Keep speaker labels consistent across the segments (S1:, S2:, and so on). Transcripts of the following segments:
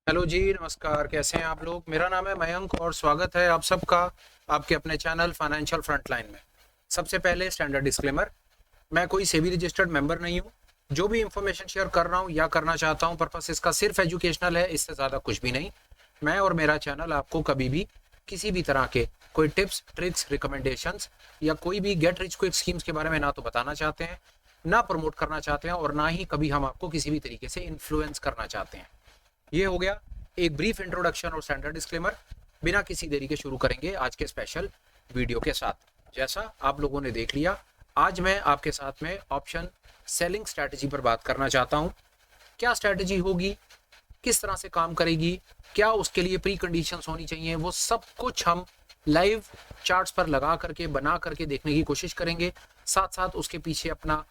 S1: Hello जी, नमस्कार। कैसे हैं आप लोग? मेरा नाम है मयंक और स्वागत है आप सबका आपके अपने चैनल फाइनेंशियल फ्रंटलाइन में। सबसे पहले स्टैंडर्ड डिस्क्लेमर, मैं कोई सेबी रजिस्टर्ड मेंबर नहीं हूँ। जो भी इंफॉर्मेशन शेयर कर रहा हूँ या करना चाहता हूँ, पर्पस इसका सिर्फ एजुकेशनल है, इससे ज़्यादा कुछ भी नहीं। मैं और मेरा चैनल आपको कभी भी किसी भी तरह के कोई टिप्स, ट्रिक्स, रिकमेंडेशंस या कोई भी गेट रिच क्विक स्कीम्स के बारे में ना तो बताना चाहते हैं, ना प्रमोट करना चाहते हैं और ना ही कभी हम आपको किसी भी तरीके से इन्फ्लुएंस करना चाहते हैं। ये हो गया एक ब्रीफ इंट्रोडक्शन और स्टैंडर्ड डिस्क्लेमर। बिना किसी देरी के शुरू करेंगे आज के स्पेशल वीडियो के साथ। जैसा आप लोगों ने देख लिया, आज मैं आपके साथ में ऑप्शन सेलिंग स्ट्रैटेजी पर बात करना चाहता हूँ। क्या स्ट्रैटेजी होगी, किस तरह से काम करेगी, क्या उसके लिए प्री कंडीशंस होनी चाहिए, वो सब कुछ हम लाइव चार्ट्स पर लगा करके बना करके देखने की कोशिश करेंगे। साथ साथ उसके पीछे अपना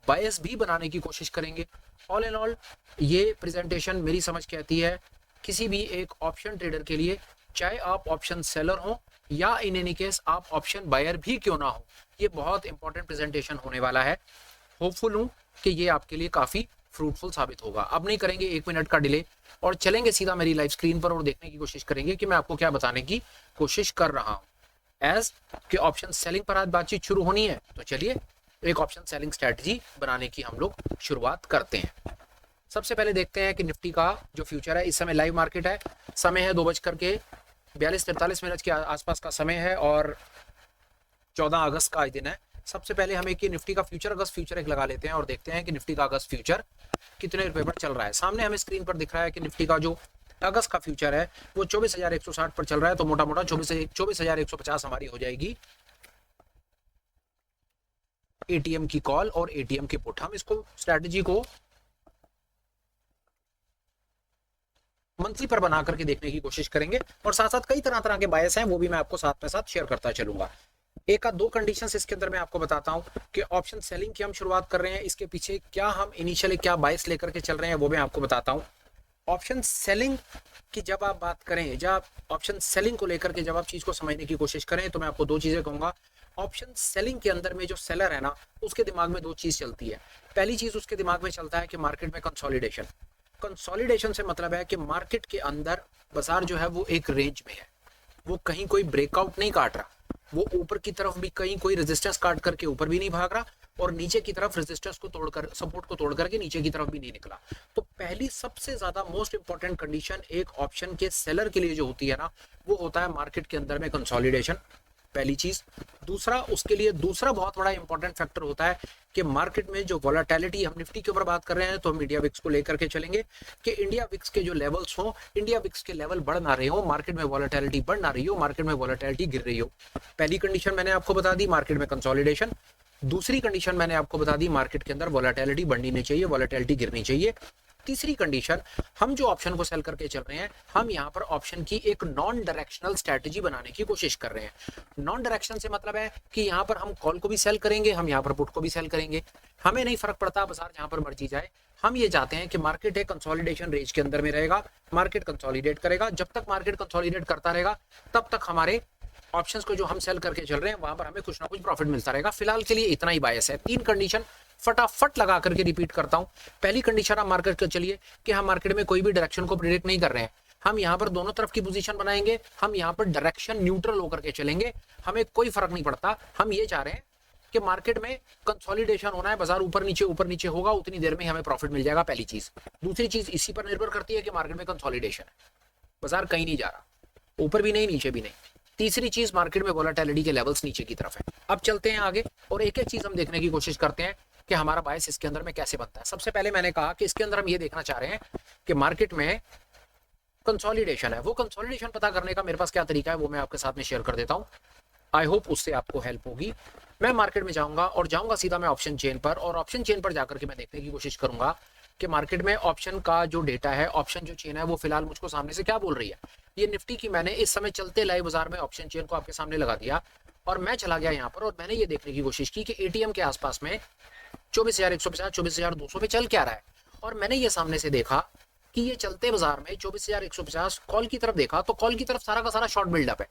S1: बायस भी बनाने की कोशिश करेंगे। ऑल इन ऑल, ये प्रेजेंटेशन मेरी समझ कहती है किसी भी एक ऑप्शन ट्रेडर के लिए, चाहे आप ऑप्शन सेलर हो या इन एनी केस आप ऑप्शन बायर भी क्यों ना हो, ये बहुत इंपॉर्टेंट प्रेजेंटेशन होने वाला है। होपफुल हूँ कि ये आपके लिए काफ़ी फ्रूटफुल साबित होगा। अब नहीं करेंगे 1 मिनट का डिले और चलेंगे सीधा मेरी लाइव स्क्रीन पर और देखने की कोशिश करेंगे कि मैं आपको क्या बताने की कोशिश कर रहा हूँ। एज कि ऑप्शन सेलिंग पर आज बातचीत शुरू होनी है, तो चलिए एक ऑप्शन सेलिंग स्ट्रैटेजी बनाने की हम लोग शुरुआत करते हैं। सबसे पहले देखते हैं कि निफ्टी का जो फ्यूचर है, इस समय लाइव मार्केट है। समय है 2:42-43 के आसपास का समय है और 14 अगस्त का आज दिन है। सबसे पहले हम एक निफ्टी का फ्यूचर अगस्त फ्यूचर एक लगा लेते हैं और देखते हैं कि निफ्टी का अगस्त फ्यूचर कितने रुपए पर चल रहा है। सामने हमें स्क्रीन पर दिख रहा है कि निफ्टी का जो अगस्त का फ्यूचर है वो 24,160 पर चल रहा है। तो मोटा मोटा 24,150 हमारी हो जाएगी एटीएम की कॉल और एटीएम की पुट। हम इसको स्ट्रैटेजी को मंथली पर बना करके देखने की कोशिश करेंगे और साथ साथ कई तरह तरह के बायस हैं, वो भी मैं आपको साथ में साथ शेयर करता चलूंगा। एक आध दो कंडीशंस इसके अंदर मैं आपको बताता हूं कि ऑप्शन सेलिंग की हम शुरुआत कर रहे हैं, इसके पीछे क्या हम इनिशियली क्या बायस लेकर के चल रहे हैं वो मैं आपको बताता हूं। ऑप्शन सेलिंग की जब आप बात करें, जब ऑप्शन सेलिंग को लेकर के जब आप चीज को समझने की कोशिश करें, तो मैं आपको दो चीजें कहूंगा। ऑप्शन सेलिंग के अंदर में जो सेलर है ना, उसके दिमाग में दो चीज चलती है। पहली चीज उसके दिमाग में चलता है कि मार्केट में कंसोलिडेशन। कंसोलिडेशन से मतलब है कि मार्केट के अंदर बाजार जो है वो एक रेंज में है, वो कहीं कोई ब्रेकआउट नहीं काट रहा, वो ऊपर की तरफ भी कहीं कोई रेजिस्टेंस काट करके ऊपर भी नहीं भाग रहा और नीचे की तरफ रेजिस्टेंस को तोड़कर सपोर्ट को तोड़ करके नीचे की तरफ भी नहीं निकला। तो पहली सबसे ज्यादा मोस्ट इंपॉर्टेंट कंडीशन एक ऑप्शन के सेलर के लिए जो होती है ना, वो होता है मार्केट के अंदर में कंसोलिडेशन। पहली चीज। दूसरा, उसके लिए दूसरा बहुत बड़ा इंपॉर्टेंट फैक्टर होता है कि मार्केट में जो वोलाटिलिटी, हम निफ्टी के ऊपर बात कर रहे हैं तो हम इंडिया विक्स को लेकर के चलेंगे कि इंडिया विक्स के जो लेवल्स हो, इंडिया विक्स के लेवल बढ़ ना रहे हो, मार्केट में वोलाटिलिटी बढ़ ना रही हो, मार्केट में वोलाटिलिटी गिर रही हो। पहली कंडीशन मैंने आपको बता दी, मार्केट में कंसोलिडेशन। दूसरी कंडीशन मैंने आपको बता दी, मार्केट के अंदर वोलाटिलिटी बढ़नी नहीं चाहिए, वोलाटिलिटी गिरनी चाहिए। तीसरी कंडीशन, हम जो ऑप्शन को सेल करके चल रहे हैं, हम यहाँ पर ऑप्शन की एक नॉन डायरेक्शनल स्ट्रेटजी बनाने की कोशिश कर रहे हैं। नॉन डायरेक्शन से मतलब है कि यहाँ पर हम कॉल को भी सेल करेंगे, हम यहाँ पर पुट को भी सेल करेंगे, हमें नहीं फर्क पड़ता, बाजार जहाँ पर मर्जी जाए। हम ये चाहते हैं कि मार्केट एक कंसोलिडेशन रेंज के अंदर में रहेगा, मार्केट कंसोलिडेट करेगा। जब तक मार्केट कंसोलिडेट करता रहेगा तब तक हमारे ऑप्शंस को जो हम सेल करके चल रहे हैं वहां पर हमें कुछ ना कुछ प्रॉफिट मिलता रहेगा। फिलहाल के लिए इतना ही बायस है। तीन कंडीशन फटाफट लगा करके रिपीट करता हूं। पहली कंडीशन, आप मार्केट के चलिए कि हम मार्केट में कोई भी डायरेक्शन को प्रिडिक्ट नहीं कर रहे हैं, हम यहाँ पर दोनों तरफ की पोजीशन बनाएंगे, हम यहाँ पर डायरेक्शन न्यूट्रल होकर के चलेंगे, हमें कोई फर्क नहीं पड़ता। हम ये चाह रहे हैं कि मार्केट में कंसोलिडेशन होना है, बाजार ऊपर नीचे होगा, उतनी देर में हमें प्रॉफिट मिल जाएगा। पहली चीज। दूसरी चीज इसी पर निर्भर करती है कि मार्केट में कंसोलिडेशन है, बाजार कहीं नहीं जा रहा, ऊपर भी नहीं नीचे भी नहीं। तीसरी चीज, मार्केट में वोलेटिलिटी के लेवल्स नीचे की तरफ है। अब चलते हैं आगे और एक एक चीज हम देखने की कोशिश करते हैं कि हमारा बायस इसके अंदर में कैसे बनता है। सबसे पहले मैंने कहा कि इसके अंदर हम ये देखना चाह रहे हैं कि मार्केट में कंसोलिडेशन है। वो कंसोलिडेशन पता करने का मेरे पास क्या तरीका है वो मैं आपके साथ में शेयर कर देता हूं। आई होप उससे आपको हेल्प होगी। मैं मार्केट में जाऊंगा और जाऊंगा सीधा मैं ऑप्शन चेन पर, और ऑप्शन चेन पर जाकर के मैं देखने की कोशिश करूंगा कि मार्केट में ऑप्शन का जो डेटा है, ऑप्शन जो चेन है, वो फिलहाल मुझको सामने से क्या बोल रही है। ये निफ्टी की मैंने इस समय चलते लाइव बाजार में ऑप्शन चेन को आपके सामने लगा दिया और मैं चला गया यहाँ पर और मैंने ये देखने की कोशिश की कि एटीएम के आसपास में 24,150, 24,200 पे चल क्या रहा है। और मैंने ये सामने से देखा कि ये चलते बाजार में 24,150 कॉल की तरफ देखा, तो कॉल की तरफ सारा का सारा शॉर्ट बिल्डअप है।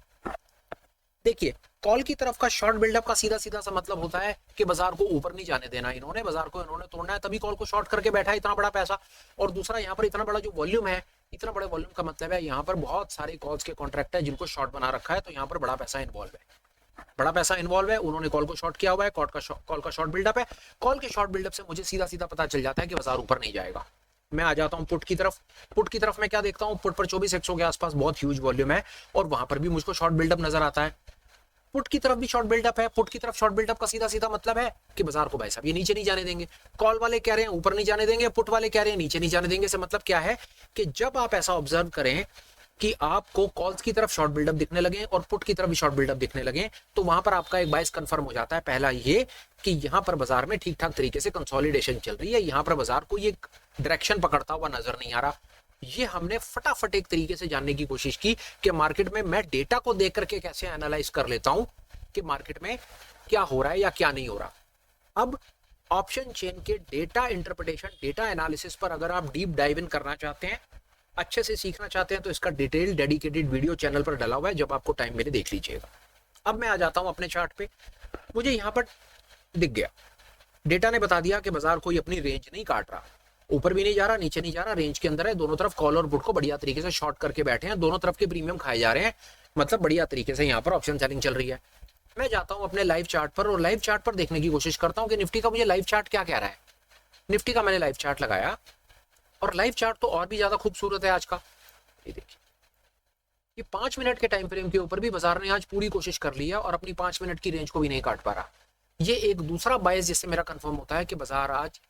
S1: देखिए, कॉल की तरफ का शॉर्ट बिल्डअप का सीधा सीधा सा मतलब होता है कि बाजार को ऊपर नहीं जाने देना, इन्होंने बाजार को इन्होंने तोड़ना है, तभी कॉल को शॉर्ट करके बैठा है इतना बड़ा पैसा। और दूसरा, यहाँ पर इतना बड़ा जो वॉल्यूम है, इतना बड़े वॉल्यूम का मतलब है यहाँ पर बहुत सारे कॉल्स के कॉन्ट्रैक्ट है जिनको शॉर्ट बना रखा है, तो यहाँ पर बड़ा पैसा इन्वॉल्व है, बड़ा पैसा इन्वॉल्व है। उन्होंने कॉल को शॉर्ट किया हुआ है, कॉल का शॉर्ट बिल्डअप है। कॉल के शॉर्ट बिल्डअप से मुझे सीधा सीधा पता चल जाता है कि बाजार ऊपर नहीं जाएगा। मैं आ जाता हूँ पुट की तरफ। पुट की तरफ मैं क्या देखता हूँ, पुट पर 24,100 के आसपास बहुत ह्यूज वॉल्यूम है और वहां पर भी मुझको शॉर्ट बिल्डअप नजर आता है। पुट की तरफ भी शॉर्ट बिल्डअप है। पुट की तरफ शॉर्ट बिल्डअप का सीधा सीधा मतलब है कि बाजार को भाई साहब ये नीचे नहीं जाने देंगे। कॉल वाले कह रहे हैं ऊपर नहीं जाने देंगे, पुट वाले कह रहे हैं नीचे नहीं जाने देंगे। से मतलब क्या है कि जब आप ऐसा ऑब्जर्व करें कि आपको कॉल्स की तरफ शॉर्ट बिल्डअप दिखने लगे और पुट की तरफ भी शॉर्ट बिल्डअप दिखने लगे, तो वहां पर आपका एक बायस कंफर्म हो जाता है। पहला ये कि यहां पर बाजार में ठीक ठाक तरीके से कंसोलिडेशन चल रही है, यहां पर बाजार को ये डायरेक्शन पकड़ता हुआ नजर नहीं आ रहा। ये हमने फटाफट एक तरीके से जानने की कोशिश की कि मार्केट में मैं डेटा को देख करके कैसे एनालाइज कर लेता हूं कि मार्केट में क्या हो रहा है या क्या नहीं हो रहा। अब ऑप्शन चेन के डेटा इंटरप्रिटेशन, डेटा एनालिसिस पर अगर आप डीप डाइव इन करना चाहते हैं, अच्छे से सीखना चाहते हैं, तो इसका डिटेल डेडिकेटेड वीडियो चैनल पर डला हुआ है, जब आपको टाइम मिले देख लीजिएगा। अब मैं आ जाता हूं अपने चार्ट पे। मुझे यहां पर दिख गया, डेटा ने बता दिया कि बाजार कोई अपनी रेंज नहीं काट रहा, ऊपर भी नहीं जा रहा नीचे नहीं जा रहा, रेंज के अंदर है। दोनों तरफ कॉल और पुट को बढ़िया तरीके से शॉर्ट करके बैठे हैं, दोनों तरफ के प्रीमियम खाए जा रहे हैं, मतलब बढ़िया तरीके से यहाँ पर ऑप्शन सेलिंग चल रही है। मैं जाता हूँ अपने लाइव चार्ट पर और लाइव चार्ट पर देखने की कोशिश करता हूँ कि निफ्टी का मुझे लाइव चार्ट क्या कह रहा है। निफ्टी का मैंने लाइव चार्ट लगाया और लाइव चार्ट तो और भी ज्यादा खूबसूरत है आज का। ये देखिए, ये 5 मिनट के टाइम फ्रेम के ऊपर भी बाजार ने आज पूरी कोशिश कर ली है और अपनी 5 मिनट की रेंज को भी नहीं काट पा रहा। ये एक दूसरा बायस जिससे मेरा कंफर्म होता है कि बाजार आज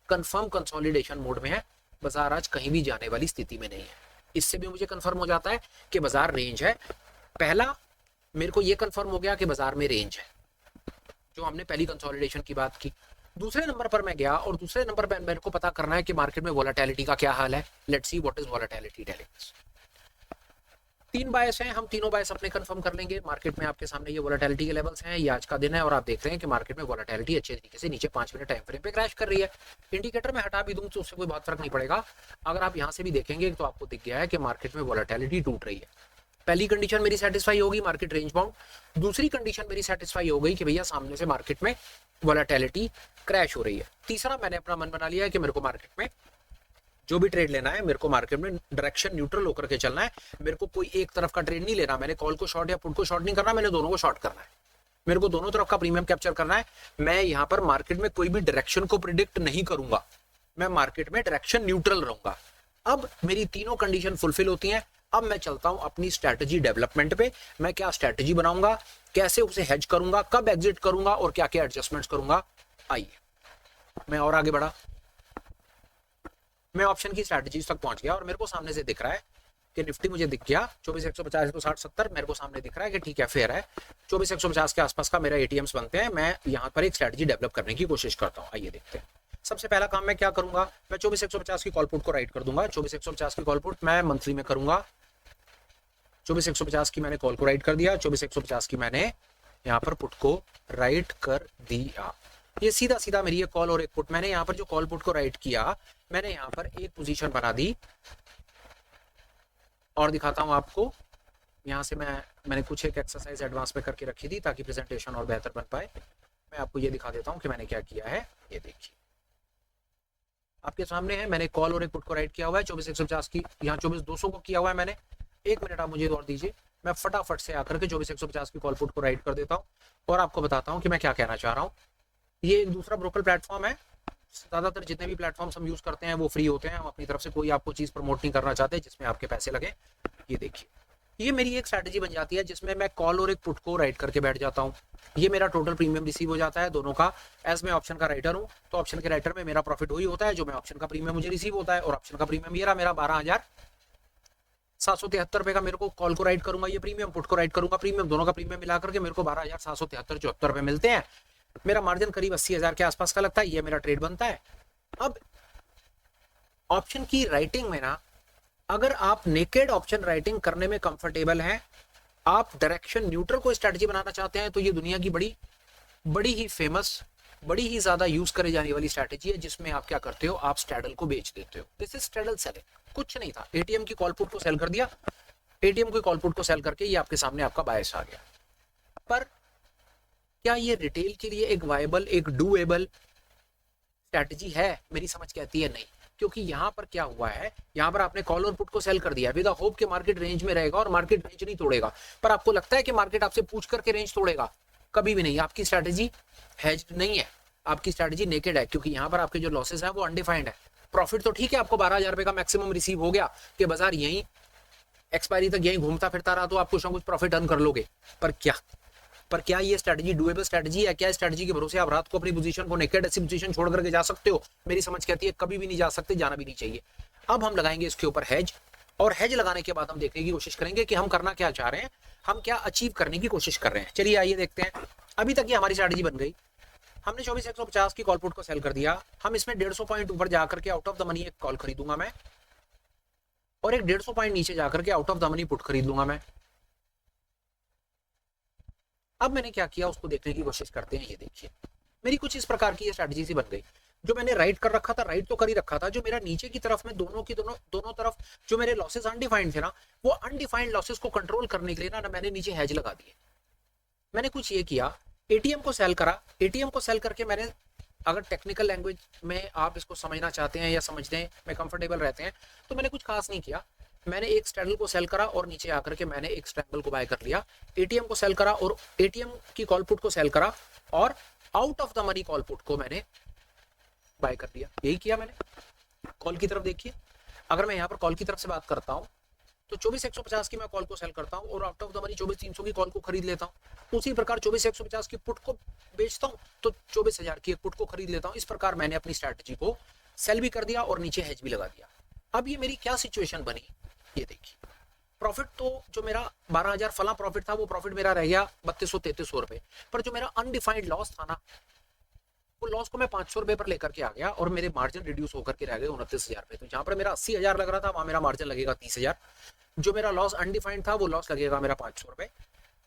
S1: कंफर्म कंसोलिडेशन मोड में है, बाजार आज कहीं भी जाने वाली स्थिति में नहीं है। इससे भी मुझे कंफर्म हो जाता है कि बाजार रेंज है। पहला मेरे को ये कंफर्म हो गया कि बाजार में रेंज है, जो हमने पहली कंसोलिडेशन की बात की। दूसरे नंबर पर मैं गया और दूसरे नंबर पर मेरे को पता करना है कि मार्केट में वोलेटिलिटी का क्या हाल है। Let's see what is volatility telling us. 3 बायस हैं, हम तीनों बायस अपने कंफर्म कर लेंगे। मार्केट में आपके सामने ये वोलेटिलिटी के लेवल्स हैं, ये आज का दिन है और आप देख रहे हैं कि मार्केट में वोलेटिलिटी अच्छे तरीके से नीचे 5 मिनट टाइम फ्रेम पे क्रैश कर रही है। इंडिकेटर में हटा भी दूं तो उससे कोई बहुत फर्क नहीं पड़ेगा। अगर आप यहाँ से भी देखेंगे तो आपको दिख गया है कि मार्केट में वोलेटिलिटी टूट रही है। पहली कंडीशन मेरी सेटिस्फाई होगी, मार्केट रेंज बाउंड। दूसरी कंडीशन मेरी सेटिस्फाई हो गई कि भैया सामने से मार्केट में वोलेटिलिटी क्रैश हो रही है। तीसरा मैंने अपना मन बना लिया है कि मेरे को मार्केट में जो भी ट्रेड लेना है, मेरे को मार्केट में डायरेक्शन न्यूट्रल होकर के चलना है। मेरे को कोई एक तरफ का ट्रेड नहीं लेना, मैंने कॉल को शॉर्ट या पुट को शॉर्ट नहीं करना, मैंने दोनों को शॉर्ट करना है। मेरे को दोनों तरफ का प्रीमियम कैप्चर करना है। मैं यहाँ पर मार्केट में कोई भी डायरेक्शन को प्रिडिक्ट नहीं करूंगा, मैं मार्केट में डायरेक्शन न्यूट्रल रहूंगा। अब मेरी तीनों कंडीशन फुलफिल होती हैं। अब मैं चलता हूं अपनी स्ट्रैटेजी डेवलपमेंट पे। मैं क्या स्ट्रैटेजी बनाऊंगा, कैसे उसे हेज करूंगा, कब एग्जिट करूंगा और क्या क्या एडजस्टमेंट्स करूंगा। आइए मैं और आगे बढ़ा। मैं ऑप्शन की स्ट्रैटेजीज तक पहुंच गया और मेरे को सामने से दिख रहा है कि निफ्टी मुझे दिख गया 24,150 को 60-70 मेरे को सामने दिख रहा है कि ठीक है फेयर है। 24,150 के आसपास का मेरा एटीएम्स बनते हैं। मैं यहाँ पर एक स्ट्रैटेजी डेवलप करने की कोशिश करता हूँ। आइए देखते हैं। सबसे पहला काम मैं क्या करूंगा, मैं 24,150 की कॉल पुट को राइट कर दूंगा। 24,150 की कॉल पुट मैं मंथली में करूंगा। 24,150 की मैंने कॉल को राइट कर दिया, 24,150 की मैंने यहाँ पर पुट को राइट कर दिया। ये सीधा सीधा मेरी ये कॉल और एक पुट, मैंने यहाँ पर जो कॉल पुट को राइट किया, मैंने यहाँ पर एक पोजीशन बना दी और दिखाता हूँ आपको। यहाँ से मैंने कुछ एक एक्सरसाइज एडवांस में करके रखी थी ताकि प्रेजेंटेशन और बेहतर बन पाए। मैं आपको ये दिखा देता हूँ कि मैंने क्या किया है। ये देखिए आपके सामने है, मैंने कॉल और एक पुट को राइट किया हुआ है। 24,150 की यहाँ 24,200 को किया हुआ है मैंने। एक मिनट आप मुझे और दीजिए, मैं फटाफट से आकर के 24,150 की कॉल पुट को राइट कर देता हूँ और आपको बताता हूँ कि मैं क्या कहना चाह रहा हूँ। ये एक दूसरा ब्रोकर प्लेटफॉर्म है। ज्यादातर जितने भी प्लेटफॉर्म्स हम यूज करते हैं वो फ्री होते हैं। हम अपनी तरफ से कोई आपको चीज प्रमोट नहीं करना चाहते जिसमें आपके पैसे लगे। ये देखिए, ये मेरी एक स्ट्रैटेजी बन जाती है जिसमें मैं कॉल और एक पुट को राइट करके बैठ जाता हूँ। ये मेरा टोटल प्रीमियम रिसीव हो जाता है दोनों का। एज मैं ऑप्शन का राइटर हूँ तो ऑप्शन के राइटर में मेरा प्रॉफिट वही होता है जो मैं ऑप्शन का प्रीमियम मुझे रिसीव होता है। और ऑप्शन का प्रीमियम ये रहा मेरा 12,773 रुपए का। मेरे को कॉल को राइट करूंगा ये प्रीमियम, पुट को राइट करूंगा प्रीमियम, दोनों का प्रीमियम मिला करके मेरे को 12,773-74 रुपए मिलते हैं। मेरा मार्जिन करीब 80,000 के आसपास का लगता है। ये मेरा ट्रेड बनता है। अब ऑप्शन की राइटिंग में ना, अगर आप नेकेड ऑप्शन राइटिंग करने में कंफर्टेबल हैं, आप डायरेक्शन न्यूट्रल को स्ट्रेटजी बनाना चाहते हैं, तो ये दुनिया की बड़ी ही फेमस, बड़ी ही ज्यादा यूज करे जाने वाली स्ट्रैटेजी है जिसमें आप क्या करते हो, आप स्ट्रैडल को बेच देते हो। This is straddle selling. कुछ नहीं था, एटीएम की कॉल पुट को सेल कर दिया। एटीएम की कॉल पुट को सेल करके ये आपके सामने आपका बायस आ गया। पर क्या ये रिटेल के लिए एक वायबल, एक डूएबल स्ट्रैटेजी है? मेरी समझ कहती है नहीं। क्योंकि यहाँ पर क्या हुआ है, यहाँ पर आपने कॉल और पुट को सेल कर दिया विद होप के मार्केट रेंज में रहेगा और मार्केट रेंज नहीं तोड़ेगा। पर आपको लगता है कि मार्केट आपसे पूछ करके रेंज तोड़ेगा? कभी भी नहीं। आपकी स्ट्रैटेजी हेज्ड नहीं है, आपकी स्ट्रैटेजी नेकेड है, क्योंकि यहाँ पर आपके जो लॉसेस है वो अनडिफाइंड है। प्रॉफिट तो ठीक है, आपको 12,000 रुपए का मैक्सिमम रिसीव हो गया कि बाजार यहीं एक्सपायरी तक यहीं घूमता फिरता रहा तो आप कुछ ना कुछ प्रॉफिट अर्न कर लोगे। पर क्या ये स्ट्रैटेजी डुएबल स्ट्रैटेजी है? क्या स्ट्रैटेजी के भरोसे आप रात को अपनी पोजीशन को नेकेड ऐसी पोजीशन छोड़ करके जा सकते हो? मेरी समझ कहती है कभी भी नहीं जा सकते, जाना भी नहीं चाहिए। अब हम लगाएंगे इसके ऊपर हेज, और हेज लगाने के बाद हम देखने की कोशिश करेंगे कि हम करना क्या चाह रहे हैं, हम क्या अचीव करने की कोशिश कर रहे हैं। चलिए आइए देखते हैं। अभी तक ये हमारी स्ट्रैटेजी बन गई, हमने 24,150 की कॉल पुट को सेल कर दिया। हम इसमें 150 पॉइंट ऊपर जाकर के आउट ऑफ द मनी एक कॉल खरीदूंगा मैं, और एक 150 पॉइंट नीचे जाकर के out of the money put खरीद लूंगा मैं। अब मैंने क्या किया उसको देखने की कोशिश करते हैं। ये देखिए मेरी कुछ इस प्रकार की स्ट्रैटेजी सी बन गई। जो मैंने राइट कर रखा था, राइट तो कर ही रखा था, जो मेरा नीचे की तरफ में दोनों तरफ जो मेरे लॉसेस अनडिफाइंड थे ना, वो अनडिफाइंड लॉसेस को कंट्रोल करने के लिए ना मैंने नीचे हेज लगा दिए। मैंने कुछ ये किया, एटीएम को सेल करा। एटीएम को सेल करके मैंने, अगर टेक्निकल लैंग्वेज में आप इसको समझना चाहते हैं या समझने में कंफर्टेबल रहते हैं, तो मैंने कुछ खास नहीं किया। मैंने एक स्ट्रैडल को सेल करा और नीचे आकर के मैंने एक स्ट्रैंगल को बाय कर लिया। एटीएम को सेल करा और एटीएम की कॉल पुट को सेल करा और out of the money call put को मैंने बाय कर लिया। यही किया मैंने। कॉल की तरफ देखिए, अगर मैं यहाँ पर कॉल की तरफ से बात करता हूँ तो 24,150 की मैं कॉल को सेल करता हूँ और आउट ऑफ द मनी 24,300 की कॉल को खरीद लेता हूँ। उसी प्रकार 24,150 की पुट को बेचता हूँ तो 24,000 की एक पुट को खरीद लेता हूँ। इस प्रकार मैंने अपनी स्ट्रैटेजी को सेल भी कर दिया और नीचे हेज भी लगा दिया। अब ये मेरी क्या सिचुएशन बनी, ये देखिए। प्रॉफिट तो जो मेरा 12,000 फला प्रॉफिट था, वो प्रॉफिट मेरा रह गया 3200-3300 रुपए। पर जो मेरा अनडिफाइंड लॉस था ना, वो लॉस को मैं 500 रुपए पर लेकर के आ गया और मेरे मार्जिन रिड्यूस होकर के रह गए 29,000 रुपए। तो जहां पर मेरा 80,000 लग रहा था, वहां मेरा मार्जिन लगेगा 30,000। जो मेरा लॉस अनडिफाइंड था, वो लॉस लगेगा मेरा 500 रुपए।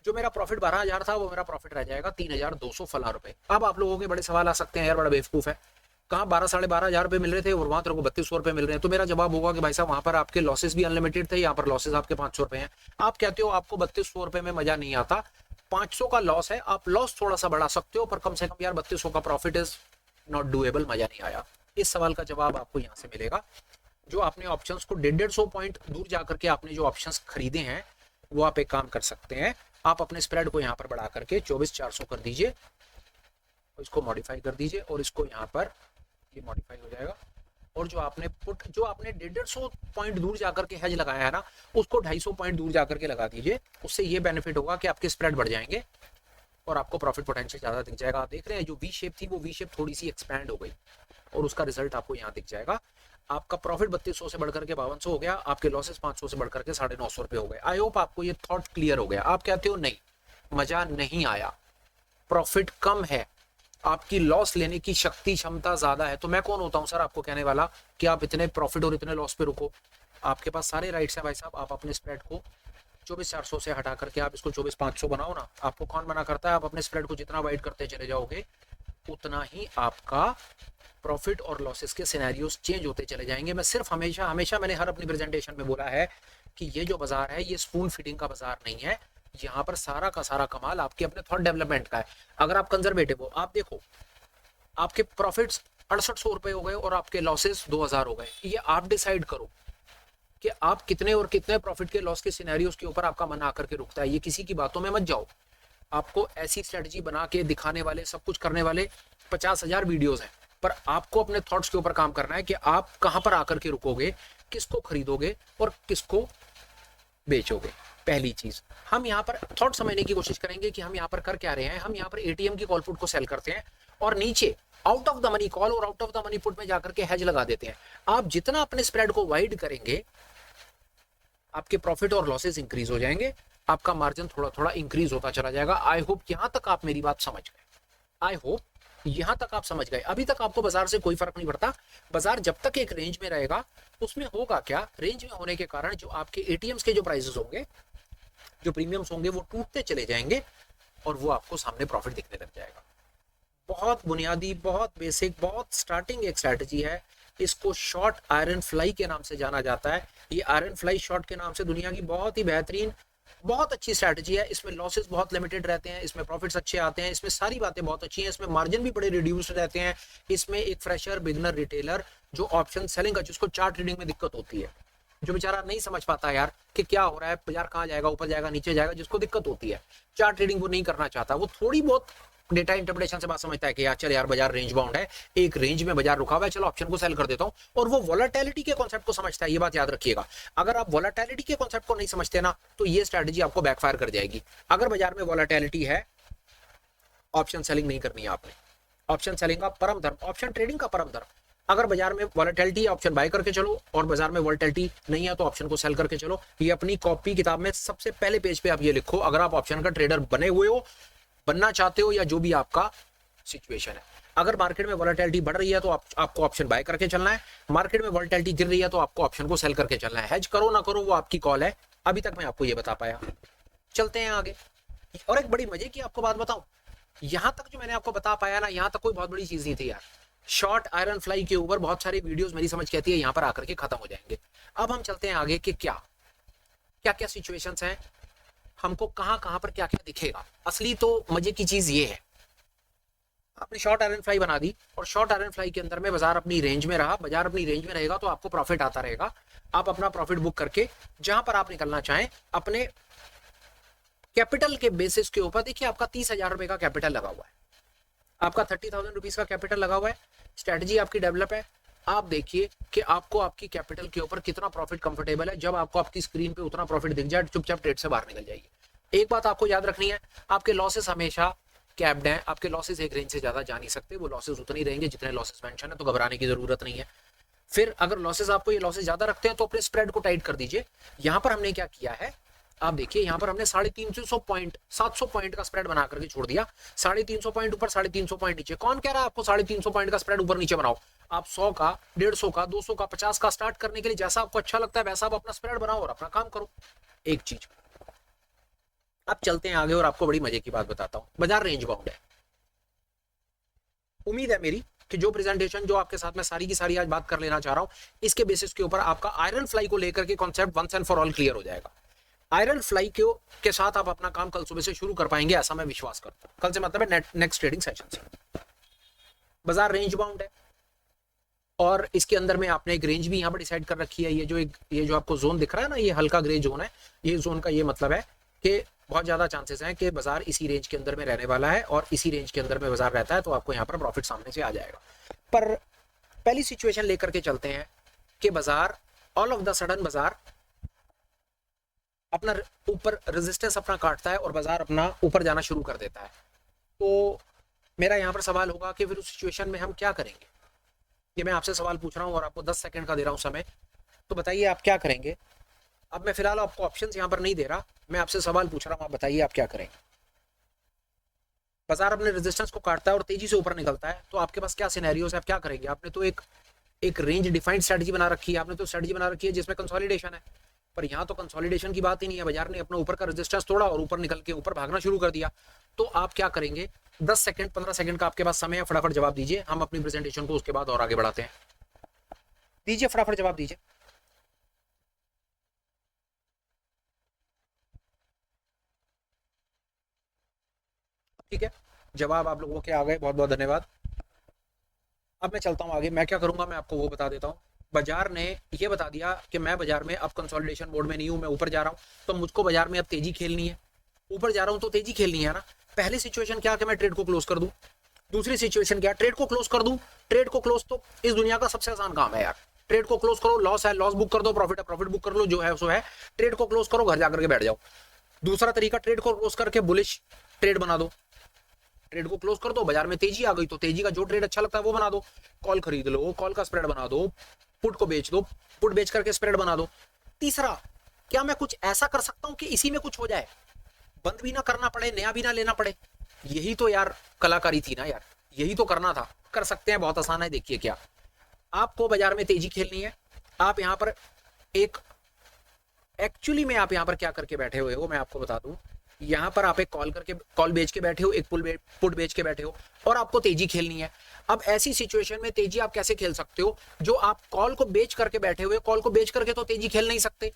S1: जो मेरा प्रॉफिट 12,000 था, वो मेरा प्रॉफिट रह जाएगा 3,200 फला रुपए। अब आप लोगों के बड़े सवाल आ सकते हैं, यार बड़ा बेवकूफ है, कहाँ 12-12,500 रुपए मिल रहे थे और वहां तेरे को 3200 रुपए मिल रहे हैं। तो मेरा जवाब होगा कि भाई साहब वहां पर आपके लॉसेस भी अनलिमिटेड थे, यहाँ पर लॉसेस आपके 500 रुपए हैं। आप कहते हो आपको 3200 रुपए में मजा नहीं आता, 500 का लॉस है, आप लॉस थोड़ा सा बढ़ा सकते हो, पर कम से कम यार 3200 का प्रॉफिट इज नॉट डूएबल, मजा नहीं आया। इस सवाल का जवाब आपको यहाँ से मिलेगा। जो आपने ऑप्शंस को 150 पॉइंट दूर जाकर के आपने जो ऑप्शंस खरीदे हैं, वो आप एक काम कर सकते हैं, आप अपने स्प्रेड को यहाँ पर बढ़ा करके 24,400 कर दीजिए, इसको मॉडिफाई कर दीजिए और इसको यहाँ पर ये मॉडिफाई हो जाएगा। और जो आपने पुट, जो आपने 150 पॉइंट दूर जाकर के हेज लगाया है ना, उसको 250 पॉइंट दूर जाकर के लगा दीजिए। उससे ये बेनिफिट होगा कि आपके स्प्रेड बढ़ जाएंगे और आपको प्रॉफिट पोटेंशियल ज्यादा दिख जाएगा। आप देख रहे हैं जो वी शेप थी, वो वी शेप थोड़ी सी एक्सपैंड हो गई और उसका रिजल्ट आपको यहाँ दिख जाएगा। आपका प्रॉफिट 3200 से बढ़कर के 5200 हो गया, आपके लॉसेस 500 से बढ़कर के 950 रुपए हो गए। आई होप आपको ये थॉट क्लियर हो गया। आप कहते हो नहीं मजा नहीं आया, प्रॉफिट कम है, आपकी लॉस लेने की शक्ति क्षमता ज्यादा है, तो मैं कौन होता हूं सर आपको कहने वाला कि आप इतने प्रॉफिट और इतने लॉस पे रुको। आपके पास सारे राइट्स हैं भाई साहब। आप अपने स्प्रेड को 24,400 से हटा करके आप इसको 24,500 बनाओ ना। आपको कौन मना करता है? आप अपने स्प्रेड को जितना वाइड करते चले जाओगे, उतना ही आपका प्रॉफिट और लॉसेस के सिनेरियोस चेंज होते चले जाएंगे। मैं सिर्फ हमेशा मैंने हर अपनी प्रेजेंटेशन में बोला है कि ये जो बाजार है, ये स्पून फीडिंग का बाजार नहीं है। यहाँ पर सारा का सारा कमाल आपके अपने थॉट डेवलपमेंट का है। अगर आप कंजर्वेटिव हो, आप देखो आपके प्रॉफिट्स 6800 रुपए हो गए और आपके लॉसेस 2000 हो गए। ये आप डिसाइड करो कि आप कितने और कितने प्रॉफिट के लॉस के सिनेरियोस के ऊपर आपका मन आकर के रुकता है। ये किसी की बातों में मत जाओ। आपको ऐसी स्ट्रेटजी बना के दिखाने वाले, सब कुछ करने वाले 50,000 वीडियोस हैं, पर आपको अपने थॉट्स के ऊपर काम करना है कि आप कहां पर आकर के रुकोगे, किसको खरीदोगे और किसको बेचोगे। पहली चीज, हम यहाँ पर थॉट समझने की कोशिश करेंगे कि हम यहाँ पर कर क्या रहे हैं। हम यहाँ पर एटीएम की कॉल पुट को सेल करते हैं और नीचे out of the money call और out of the money put में जाकर के हेज लगा देते हैं। आप जितना अपने स्प्रेड को वाइड करेंगे, आपके प्रॉफिट और लॉसेस इंक्रीज हो जाएंगे, आपका मार्जिन थोड़ा थोड़ा इंक्रीज होता चला जाएगा। आई होप यहां तक आप मेरी बात समझ गए। आई होप यहां तक आप समझ गए। अभी तक आपको बाजार से कोई फर्क नहीं पड़ता। बाजार जब तक एक रेंज में रहेगा, उसमें होगा क्या, रेंज में होने के कारण जो आपके एटीएम्स के जो प्राइसेस होंगे, जो प्रीमियम्स होंगे, वो टूटते चले जाएंगे और वो आपको सामने प्रॉफिट दिखने लग जाएगा। बहुत बुनियादी, बहुत बेसिक, बहुत स्टार्टिंग एक स्ट्रैटेजी है। इसको शॉर्ट आयरन फ्लाई के नाम से जाना जाता है। ये आयरन फ्लाई शॉर्ट के नाम से दुनिया की बहुत ही बेहतरीन, बहुत अच्छी स्ट्रैटेजी है। इसमें लॉसेस बहुत लिमिटेड रहते हैं, इसमें प्रॉफिट्स अच्छे आते हैं, इसमें सारी बातें बहुत अच्छी हैं, इसमें मार्जिन भी बड़े रिड्यूस्ड रहते हैं। इसमें एक फ्रेशर, बिगनर, रिटेलर जो ऑप्शन सेलिंग का जिसको चार्ट रीडिंग में दिक्कत होती है, जो बेचारा नहीं समझ पाता यार कि क्या हो रहा है, बाजार कहाँ जाएगा, ऊपर जाएगा नीचे जाएगा, जिसको दिक्कत होती है, चार्ट रीडिंग वो नहीं करना चाहता, वो थोड़ी बहुत डेटा इंटरप्रिटेशन से बात समझता है कि यार चल यार बाजार रेंज बाउंड है, एक रेंज में बाजार रुका हुआ है, चलो ऑप्शन को सेल कर देता हूं, और वो वोलेटिलिटी के कॉन्सेप्ट को समझता है। ये बात याद रखिएगा, अगर आप वोलेटिलिटी के कॉन्सेप्ट को नहीं समझते ना तो ये स्ट्रेटजी आपको बैकफायर कर जाएगी। अगर बाजार में वोलेटिलिटी है, ऑप्शन सेलिंग नहीं करनी है आपने। ऑप्शन सेलिंग का परम धर्म, ऑप्शन ट्रेडिंग का परम धर्म। अगर बाजार में वोलेटिलिटी है ऑप्शन बाय करके चलो, और बाजार में वोलेटिलिटी नहीं है तो ऑप्शन को सेल करके चलो। ये अपनी कॉपी किताब में सबसे पहले पेज पे आप ये लिखो, अगर आप ऑप्शन का ट्रेडर बने हुए हो, बनना चाहते हो, या जो भी आपका सिचुएशन है। अगर मार्केट में वोलेटिलिटी बढ़ रही है तो आपको ऑप्शन बाय करके चलना है, मार्केट में वोलेटिलिटी गिर रही है तो आपको ऑप्शन को सेल करके चलना है। हेज करो ना करो वो आपकी कॉल है। अभी तक मैं आपको ये बता पाया, चलते हैं आगे। और एक बड़ी मजे की आपको बात बताऊं, यहां तक जो मैंने आपको बता पाया ना, यहां तक कोई बहुत बड़ी चीज नहीं थी यार। शॉर्ट आयरन फ्लाई के ऊपर बहुत सारी वीडियोस मेरी समझ कहती है यहां पर आकर के खत्म हो जाएंगे। अब हम चलते हैं आगे कि क्या क्या क्या सिचुएशंस हैं, हमको कहां कहां पर क्या क्या दिखेगा। असली तो मजे की चीज ये है, आपने शॉर्ट आयरन फ्लाई बना दी और शॉर्ट आयरन फ्लाई के अंदर में बाजार अपनी रेंज में रहा, बाजार अपनी रेंज में रहेगा तो आपको प्रॉफिट आता रहेगा। आप अपना प्रॉफिट बुक करके जहां पर आप निकलना चाहें, अपने कैपिटल के बेसिस के ऊपर, देखिए आपका 30,000 रुपए का कैपिटल लगा हुआ है, आपका 30,000 रुपीज का कैपिटल लगा हुआ है, स्ट्रेटजी आपकी डेवलप है। आप देखिए कि आपको आपकी कैपिटल के ऊपर कितना प्रॉफिट कंफर्टेबल है। जब आपको आपकी स्क्रीन पे उतना प्रॉफिट दिख जाए, चुपचाप ट्रेड से बाहर निकल जाइए। एक बात आपको याद रखनी है, आपके लॉसेस हमेशा कैप्ड हैं, आपके लॉसेस एक रेंज से ज्यादा जा नहीं सकते, वो लॉसेस उतने ही रहेंगे जितने लॉसेस मेंशन है, तो घबराने की जरूरत नहीं है। फिर अगर लॉसेस आपको ये लॉसेस ज्यादा रखते हैं तो अपने स्प्रेड को टाइट कर दीजिए। यहां पर हमने क्या किया है, आप देखिए यहाँ पर हमने 350 पॉइंट 700 पॉइंट का स्प्रेड बना करके छोड़ दिया। 350 पॉइंट ऊपर 350 पॉइंट नीचे। कौन कह रहा है आपको 350 पॉइंट का स्प्रेड ऊपर नीचे बनाओ? आप 100 का 150 का 200 का 50 का स्टार्ट करने के लिए जैसा आपको अच्छा लगता है वैसा आप अपना स्प्रेड बनाओ और अपना काम करो। एक चीज, अब चलते हैं आगे और आपको बड़ी मजे की बात बताता हूं। बाजार रेंज बाउंड है। उम्मीद है मेरी कि जो प्रेजेंटेशन जो आपके साथ में सारी की सारी आज बात कर लेना चाह रहा हूं, इसके बेसिस के ऊपर आपका आयरन फ्लाई को लेकर के concept once and for all clear हो जाएगा। आयरन फ्लाई के साथ आप अपना काम कल सुबह से शुरू कर पाएंगे, ऐसा मैं विश्वास करता हूं। कल से मतलब है नेक्स्ट ट्रेडिंग सेशन से। बाजार रेंज बाउंड है और इसके अंदर में आपने एक रेंज भी यहाँ पर डिसाइड कर रखी है। ये जो आपको जोन दिख रहा है ना, ये हल्का ग्रे जोन है। ये जोन का ये मतलब है कि बहुत ज्यादा चांसेस हैं कि बाजार इसी रेंज के अंदर में रहने वाला है, और इसी रेंज के अंदर में बाजार रहता है तो आपको यहाँ पर प्रॉफिट सामने से आ जाएगा। पर पहली सिचुएशन लेकर के चलते हैं कि बाजार ऑल ऑफ द सडन बाजार अपना ऊपर रेजिस्टेंस अपना काटता है और बाजार अपना ऊपर जाना शुरू कर देता है। तो मेरा यहाँ पर सवाल होगा कि फिर उस सिचुएशन में हम क्या करेंगे। ये मैं आपसे सवाल पूछ रहा हूँ और आपको 10 सेकंड का दे रहा हूँ समय, तो बताइए आप क्या करेंगे। अब मैं फिलहाल आपको ऑप्शंस यहाँ पर नहीं दे रहा, मैं आपसे सवाल पूछ रहा हूँ, आप बताइए आप क्या करेंगे। बाजार अपने रेजिस्टेंस को काटता है और तेजी से ऊपर निकलता है, तो आपके पास क्या सिनेरियोस है, आप क्या करेंगे। आपने तो एक रेंज डिफाइंड स्ट्रेटजी बना रखी है, आपने तो स्ट्रेटजी बना रखी है जिसमें कंसोलिडेशन है, पर यहाँ तो कंसोलिडेशन की बात ही नहीं है। बाजार ने अपना ऊपर का रेजिस्टेंस तोड़ा और ऊपर निकल के ऊपर भागना शुरू कर दिया। तो आप क्या करेंगे। 10 सेकंड 15 सेकंड का आपके पास समय है, फटाफट जवाब दीजिए। हम अपनी प्रेजेंटेशन को उसके बाद और आगे बढ़ाते हैं। दीजिए फटाफट जवाब दीजिए। ठीक है, जवाब आप लोगों के आ गए, बहुत बहुत धन्यवाद। अब मैं चलता हूं आगे। मैं क्या करूंगा मैं आपको वो बता देता हूं। बाजार ने ये बता दिया कि मैं बाजार में अब कंसोलिडेशन मोड में नहीं हूं, मैं ऊपर जा रहा हूं, तो मुझको बाजार में अब तेजी खेलनी है। ऊपर जा रहा हूं तो तेजी खेलनी है ना। पहली सिचुएशन क्या कि मैं ट्रेड को क्लोज कर दूं। दूसरी सिचुएशन क्या, ट्रेड को क्लोज कर दूं। ट्रेड को क्लोज तो इस दुनिया का सबसे आसान काम है यार। ट्रेड को क्लोज करो, लॉस है लॉस बुक कर दो, प्रॉफिट है प्रॉफिट बुक कर लो, जो है सो है। ट्रेड को क्लोज करो, घर जाकर के बैठ जाओ। दूसरा तरीका, ट्रेड को क्लोज करके बुलिश ट्रेड बना दो। ट्रेड को क्लोज कर दो, बाजार में तेजी आ गई तो तेजी का जो ट्रेड अच्छा लगता है वो बना दो। कॉल खरीद लो, कॉल का स्प्रेड बना दो। पुट को बेच दो, पुट बेच करके स्प्रेड बना दो। तीसरा, क्या मैं कुछ ऐसा कर सकता हूं कि इसी में कुछ हो जाए, बंद भी ना करना पड़े, नया भी ना लेना पड़े। यही तो यार कलाकारी थी ना यार, यही तो करना था। कर सकते हैं, बहुत आसान है। देखिए क्या, आपको बाजार में तेजी खेलनी है। आप यहाँ पर एक एक्चुअली में आप यहाँ पर क्या करके बैठे हुए हो मैं आपको बता दूं। यहाँ पर आप एक कॉल बेच के बैठे हो, एक पुट बेच के बैठे हो और आपको तेजी खेलनी है। अब ऐसी सिचुएशन में तेजी आप कैसे खेल सकते हो, जो आप कॉल को बेच करके बैठे हुए, कॉल को बेच करके तो तेजी खेल नहीं सकते।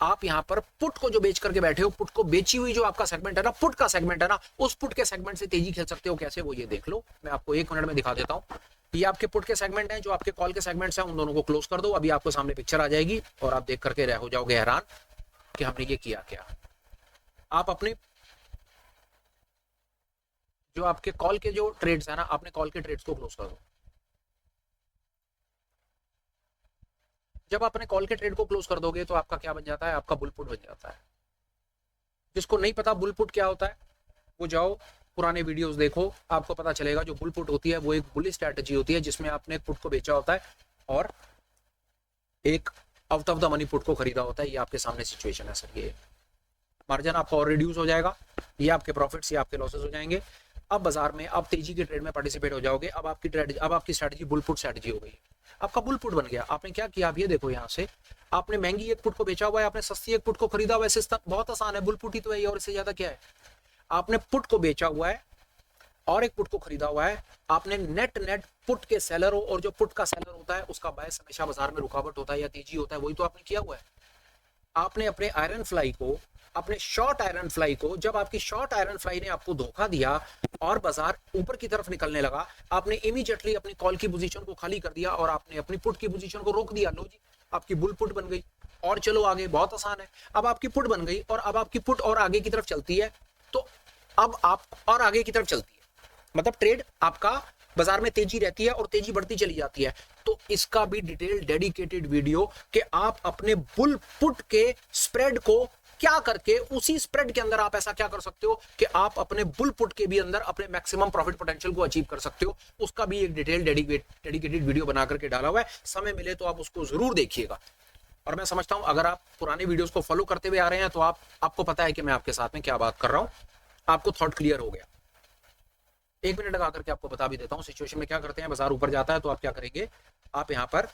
S1: आप यहाँ पर पुट को जो बेच करके बैठे हो, पुट को बेची हुई जो आपका सेगमेंट है ना, पुट का सेगमेंट है ना, उस पुट के सेगमेंट से तेजी खेल सकते हो। कैसे, वो ये देख लो, मैं आपको 1 मिनट में दिखा देता हूँ। ये आपके पुट के सेगमेंट हैं, जो आपके कॉल के सेगमेंट्स हैं उन दोनों को क्लोज कर दो। अभी आपको सामने पिक्चर आ जाएगी और आप देख करके हो जाओगे हैरान कि हमने ये किया क्या। आप अपने जो आपके कॉल के जो ट्रेड्स है ना, आपने कॉल के ट्रेड्स को क्लोज कर दो। जब अपने कॉल के ट्रेड को क्लोज कर दोगे तो आपका क्या बन जाता है, आपका बुल पुट बन जाता है। जिसको नहीं पता बुल पुट क्या होता है, वो जाओ पुराने वीडियोस देखो, आपको पता चलेगा। जो बुल पुट होती है वो एक बुलिश स्ट्रैटेजी होती है, जिसमें आपने एक पुट को बेचा होता है और एक out of the money put को खरीदा होता है। ये आपके सामने सिचुएशन है सर। ये मार्जिन आपका और रिड्यूस हो जाएगा, ये आपके प्रॉफिट्स, ये आपके लॉसेस हो जाएंगे। अब बाजार में आप तेजी के ट्रेड में पार्टिसिपेट हो जाओगे। अब आपकी स्ट्रैटेजी बुल पुट स्ट्रैटेजी हो गई, आपका बुल पुट बन गया। आपने क्या किया, आप ये देखो यहाँ से, आपने महंगी एक पुट को बेचा हुआ है, आपने सस्ती एक पुट को खरीदा हुआ है। सिस्टम बहुत आसान है, बुल पुट ही तो है और इससे ज्यादा क्या है। आपने पुट को बेचा हुआ है और एक पुट को खरीदा हुआ है। आपने नेट पुट के सेलर हो, और जो पुट का सेलर होता है उसका बायस हमेशा बाजार में रुकावट होता है या तेजी होता है, वही तो आपने किया हुआ है। आपने अपने आयरन फ्लाई को, अपने शॉर्ट आयरन फ्लाई को, जब आपकी शॉर्ट आयरन फ्लाई ने आपको धोखा दिया और बाजार ऊपर की तरफ निकलने लगा, आपने इमीडिएटली अपनी कॉल की पोजीशन को खाली कर दिया और आपने अपनी पुट की पोजीशन को रोक दिया। लो जी, आपकी बुल पुट बन गई। और चलो आगे, बहुत आसान है। अब आपकी पुट बन गई और अब आपकी पुट और आगे की तरफ चलती है, तो अब आप और आगे की तरफ चलती है, मतलब ट्रेड आपका बाजार में तेजी रहती है और तेजी बढ़ती चली जाती है। तो इसका भी डिटेल डेडिकेटेड वीडियो कि आप अपने बुल पुट के स्प्रेड को क्या करके उसी स्प्रेड के अंदर आप ऐसा क्या कर सकते हो कि आप अपने बुल पुट के भी अंदर अपने मैक्सिमम प्रॉफिट पोटेंशियल को अचीव कर सकते हो। उसका भी एक डिटेल डेडिकेटेड वीडियो बना करके डाला हुआ है। समय मिले तो आप उसको जरूर देखिएगा। और मैं समझता हूं अगर आप पुराने वीडियोस को फॉलो करते हुए आ रहे हैं तो आपको पता है कि मैं आपके साथ में क्या बात कर रहा हूं, आपको थॉट क्लियर हो गया। 1 मिनट लगा करके आपको बता भी देता हूं सिचुएशन में क्या करते हैं। बाजार ऊपर जाता है तो आप क्या करेंगे, आप यहाँ पर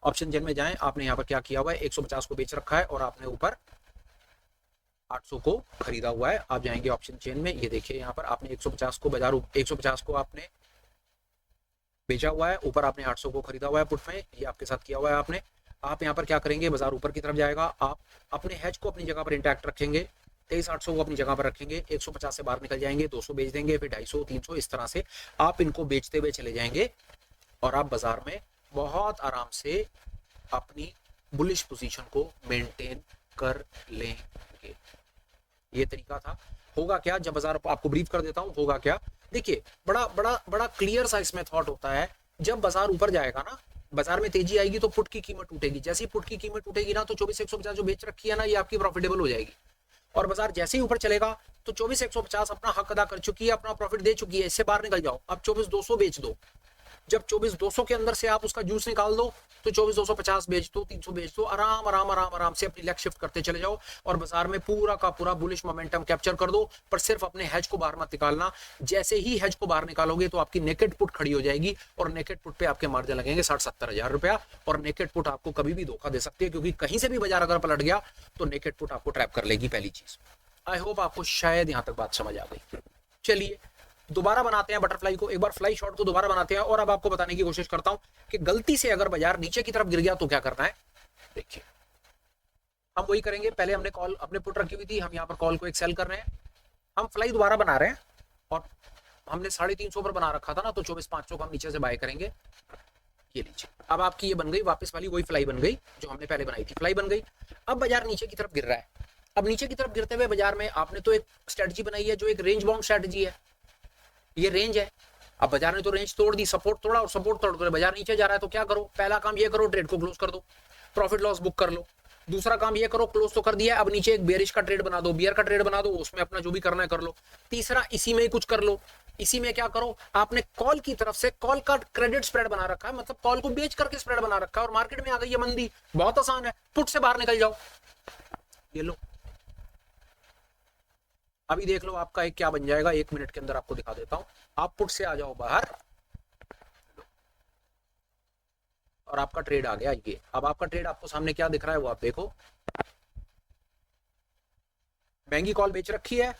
S1: ऑप्शन चेन में जाएं। आपने यहाँ पर क्या किया हुआ है, 150 को बेच रखा है और आपने ऊपर 800 को खरीदा हुआ है। आप जाएंगे ऑप्शन चेन में, ये देखिए यहाँ पर आपने 150 को 150 को आपने बेचा हुआ है, ऊपर आपने 800 को खरीदा हुआ है पुट में, ये आपके साथ किया हुआ है आपने। आप यहाँ पर क्या करेंगे, बाजार ऊपर की तरफ जाएगा, आप अपने हेज को अपनी जगह पर इंटैक्ट रखेंगे, 23,800 को अपनी जगह पर रखेंगे, 150 से बाहर निकल जाएंगे, 200 बेच देंगे, फिर 250, 300, इस तरह से आप इनको बेचते हुए चले जाएंगे और आप बाजार में बहुत आराम से अपनी बुलिश पोजीशन को मेंटेन कर लेंगे। ये तरीका था। होगा क्या, जब बाजार आपको ब्रीफ कर देता हूं होगा क्या, देखिए बड़ा क्लियर सा इसमें थॉट होता है। जब बाजार ऊपर जाएगा ना, बाजार में तेजी आएगी तो पुट की कीमत टूटेगी। जैसे ही पुट की कीमत टूटेगी ना, तो 24,150 जो बेच रखी है ना, ये आपकी प्रॉफिटेबल हो जाएगी। और बाजार जैसे ही ऊपर चलेगा तो 24,150 अपना हक अदा कर चुकी है, अपना प्रॉफिट दे चुकी है, इससे बाहर निकल जाओ। अब 24,200 बेच दो। जब 24,200 के अंदर से आप उसका जूस निकाल दो तो 24,250 बेच दो, 300 बेच दो, आराम से अपनी लेग शिफ्ट करते चले जाओ और बाजार में पूरा का पूरा बुलिश मोमेंटम कैप्चर कर दो। पर सिर्फ अपने हेज को बाहर मत निकालना। जैसे ही हेज को बाहर निकालोगे तो आपकी नेकेड पुट खड़ी हो जाएगी और नेकेड पुट पे आपके मार्जिन लगेंगे 60-70 हजार रुपया। और नेकेड पुट आपको कभी भी धोखा दे सकती है, क्योंकि कहीं से भी बाजार अगर पलट गया तो नेकेड पुट आपको ट्रैप कर लेगी। पहली चीज, आई होप आपको शायद यहां तक बात समझ आ गई। चलिए दोबारा बनाते हैं बटरफ्लाई को, एक बार फ्लाई शॉट को दोबारा बनाते हैं और अब आपको बताने की कोशिश करता हूं कि गलती से अगर बाजार नीचे की तरफ गिर गया तो क्या करना है। देखिए हम वही करेंगे, पहले हमने कॉल अपने पुट रखी हुई थी, हम यहाँ पर कॉल को एक सेल कर रहे हैं, हम फ्लाई दोबारा बना रहे हैं और हमने 350 पर बना रखा था ना, तो 24,500 को हम नीचे से बाय करेंगे। ये लीजिए, अब आपकी ये बन गई वापस वाली वही फ्लाई बन गई जो हमने पहले बनाई थी, फ्लाई बन गई। अब बाजार नीचे की तरफ गिर रहा है। अब नीचे की तरफ गिरते हुए बाजार में आपने तो एक स्ट्रेटजी बनाई है जो एक रेंज बाउंड स्ट्रेटजी है, ये रेंज है। अब बाजार ने तो रेंज तोड़ दी, सपोर्ट तोड़ा और सपोर्ट तोड़ कर बाजार नीचे जा रहा है, तो क्या करो, पहला काम ये करो, ट्रेड को क्लोज कर दो, प्रॉफिट लॉस बुक कर लो। दूसरा काम ये करो, क्लोज तो कर दिया, अब नीचे एक बेरिश का ट्रेड बना दो, बियर का ट्रेड बना दो, उसमें अपना जो भी करना है कर लो। तीसरा, इसी में ही कुछ कर लो। इसी में क्या करो, आपने कॉल की तरफ से कॉल का क्रेडिट स्प्रेड बना रखा है, मतलब कॉल को बेच करके स्प्रेड बना रखा है और मार्केट में आ गई है मंदी, बहुत आसान है, पुट से बाहर निकल जाओ। ये लो, अभी देख लो आपका एक क्या बन जाएगा, 1 मिनट के अंदर आपको दिखा देता हूं। आप पुट से आ जाओ बाहर और आपका ट्रेड आ गया ये। अब आपका ट्रेड आपको सामने क्या दिख रहा है वो आप देखो, महंगी कॉल बेच रखी है,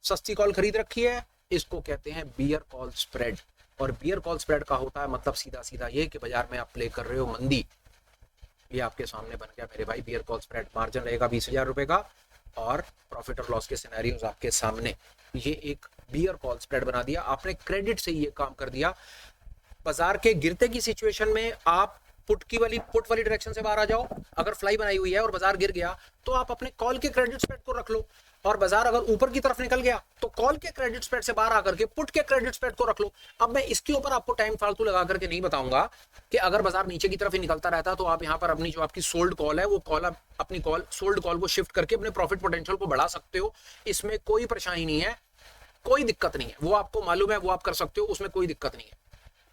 S1: सस्ती कॉल खरीद रखी है, इसको कहते हैं बियर कॉल स्प्रेड। और बियर कॉल स्प्रेड का होता है मतलब सीधा सीधा ये कि बाजार में आप प्ले कर रहे हो मंदी। ये आपके सामने बन गया मेरे भाई बियर कॉल स्प्रेड। मार्जिन रहेगा 20,000 रुपए का और प्रॉफिट और लॉस के सिनेरियोज आपके सामने। ये एक बियर कॉल स्प्रेड बना दिया आपने, क्रेडिट से ये काम कर दिया। बाजार के गिरते की सिचुएशन में आप पुट वाली डायरेक्शन से बाहर आ जाओ। अगर फ्लाई बनाई हुई है और बाजार गिर गया तो आप अपने कॉल के क्रेडिट स्प्रेड को रख लो, और बाजार अगर ऊपर की तरफ निकल गया तो कॉल के क्रेडिट स्प्रेड से बाहर आकर के पुट के क्रेडिट स्प्रेड को रख लो। अब मैं इसके ऊपर आपको टाइम फालतू लगा करके नहीं बताऊंगा कि अगर बाजार नीचे की तरफ ही निकलता रहता तो आप यहां पर अपनी जो आपकी सोल्ड कॉल है वो कॉल अपनी सोल्ड कॉल को शिफ्ट करके अपने प्रॉफिट पोटेंशियल को बढ़ा सकते हो। इसमें कोई परेशानी नहीं है, कोई दिक्कत नहीं है, वो आपको मालूम है, वो आप कर सकते हो, उसमें कोई दिक्कत नहीं है।